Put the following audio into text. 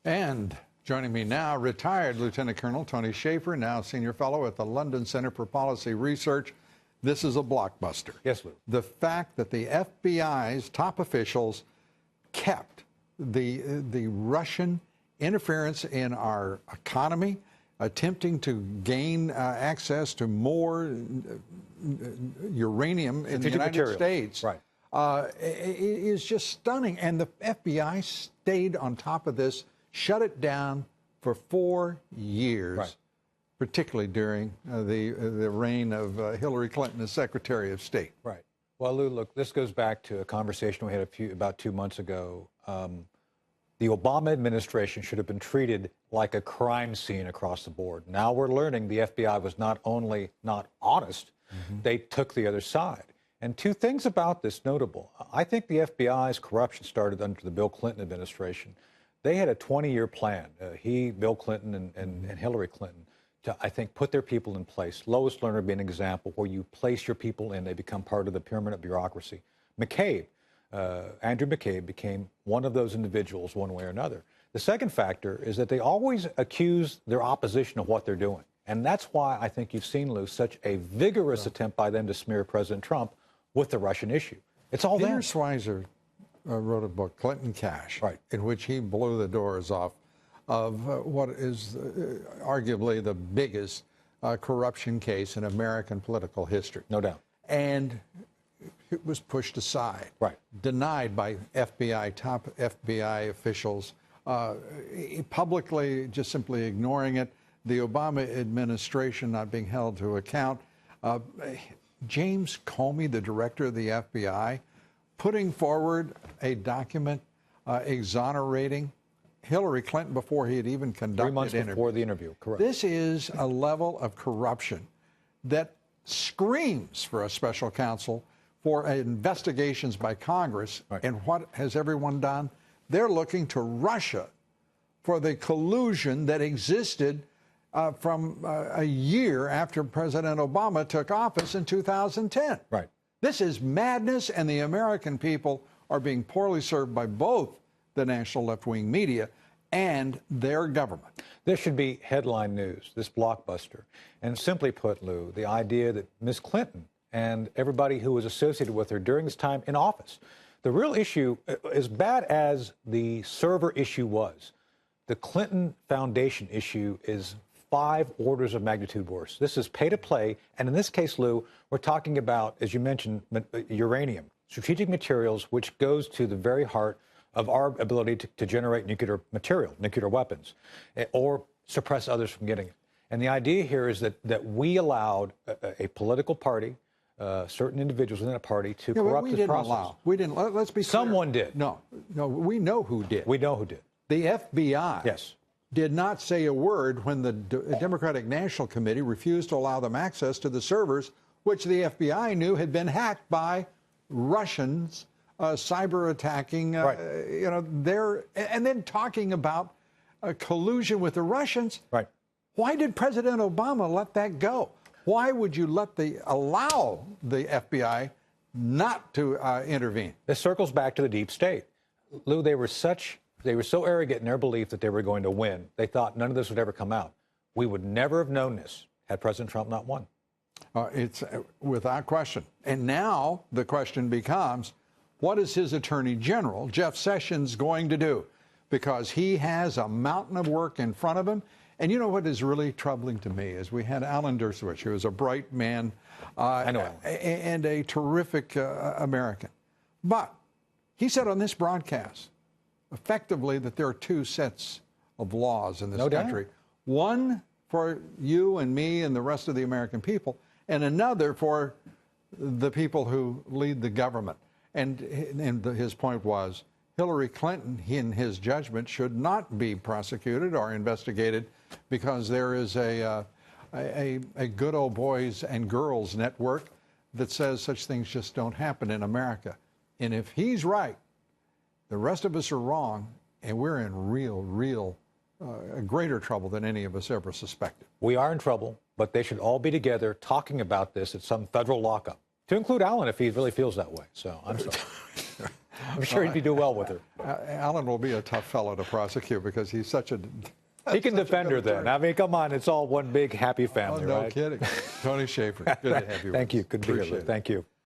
And joining me now, retired Lieutenant Colonel Tony Shaffer, now Senior Fellow at the London Center for Policy Research. This is a blockbuster. Yes, Lou. The fact that the FBI's top officials kept the Russian interference in our economy, attempting to gain access to more uranium in the United States, right, is just stunning. And the FBI stayed on top of this, shut it down for 4 years, right, particularly during the reign of Hillary Clinton as Secretary of State. Right. Well, Lou, look, this goes back to a conversation we had about 2 months ago. The Obama administration should have been treated like a crime scene across the board. Now we're learning the FBI was not only not honest, they took the other side. And two things about this notable. I think the FBI's corruption started under the Bill Clinton administration. They had a 20-year plan, Bill Clinton and Hillary Clinton, to, I think, put their people in place. Lois Lerner being an example where you place your people in, they become part of the pyramid of bureaucracy. Andrew McCabe became one of those individuals one way or another. The second factor is that they always accuse their opposition of what they're doing. And that's why I think you've seen, Lou, such a vigorous attempt by them to smear President Trump with the Russian issue. It's all there. Peter Schweizer wrote a book, Clinton Cash, right, in which he blew the doors off of what is arguably the biggest corruption case in American political history. No doubt. And it was pushed aside, right, denied by top FBI officials, publicly just simply ignoring it, the Obama administration not being held to account. James Comey, the director of the FBI, putting forward a document exonerating Hillary Clinton before he had even conducted 3 months before the interview, correct. This is a level of corruption that screams for a special counsel for investigations by Congress. Right. And what has everyone done? They're looking to Russia for the collusion that existed from a year after President Obama took office in 2010. Right. This is madness, and the American people are being poorly served by both the national left-wing media and their government. This should be headline news, this blockbuster. And simply put, Lou, the idea that Ms. Clinton and everybody who was associated with her during this time in office, the real issue, as bad as the server issue was, the Clinton Foundation issue is 5 orders of magnitude worse. This is pay to play. And in this case, Lou, we're talking about, as you mentioned, uranium, strategic materials, which goes to the very heart of our ability to generate nuclear material, nuclear weapons, or suppress others from getting it. And the idea here is that we allowed a political party, certain individuals within a party to corrupt this process. We didn't. Let's be clear. Someone did. No, we know who did. We know who did. The FBI. Yes. Did not say a word when the Democratic National Committee refused to allow them access to the servers, which the FBI knew had been hacked by Russians, cyber attacking. Right. And then talking about collusion with the Russians. Right. Why did President Obama let that go? Why would you allow the FBI not to intervene? This circles back to the deep state. Lou, they were so arrogant in their belief that they were going to win. They thought none of this would ever come out. We would never have known this had President Trump not won. It's without question. And now the question becomes, what is his Attorney General, Jeff Sessions, going to do? Because he has a mountain of work in front of him. And you know what is really troubling to me is we had Alan Dershowitz, who was a bright man I know and a terrific American. But he said on this broadcast, effectively, that there are 2 sets of laws in this country. One for you and me and the rest of the American people, and another for the people who lead the government. And his point was Hillary Clinton, in his judgment, should not be prosecuted or investigated because there is a good old boys and girls network that says such things just don't happen in America. And if he's right, the rest of us are wrong, and we're in real greater trouble than any of us ever suspected. We are in trouble, but they should all be together talking about this at some federal lockup, to include Alan if he really feels that way. So I'm sorry. I'm sure he'd do well with her. Alan will be a tough fellow to prosecute because he's such a... He can defend her then. I mean, come on, it's all one big happy family, no right? kidding. Tony Shaffer, good to have you. Thank you. Good to be here, Lou. Appreciate it. Thank you.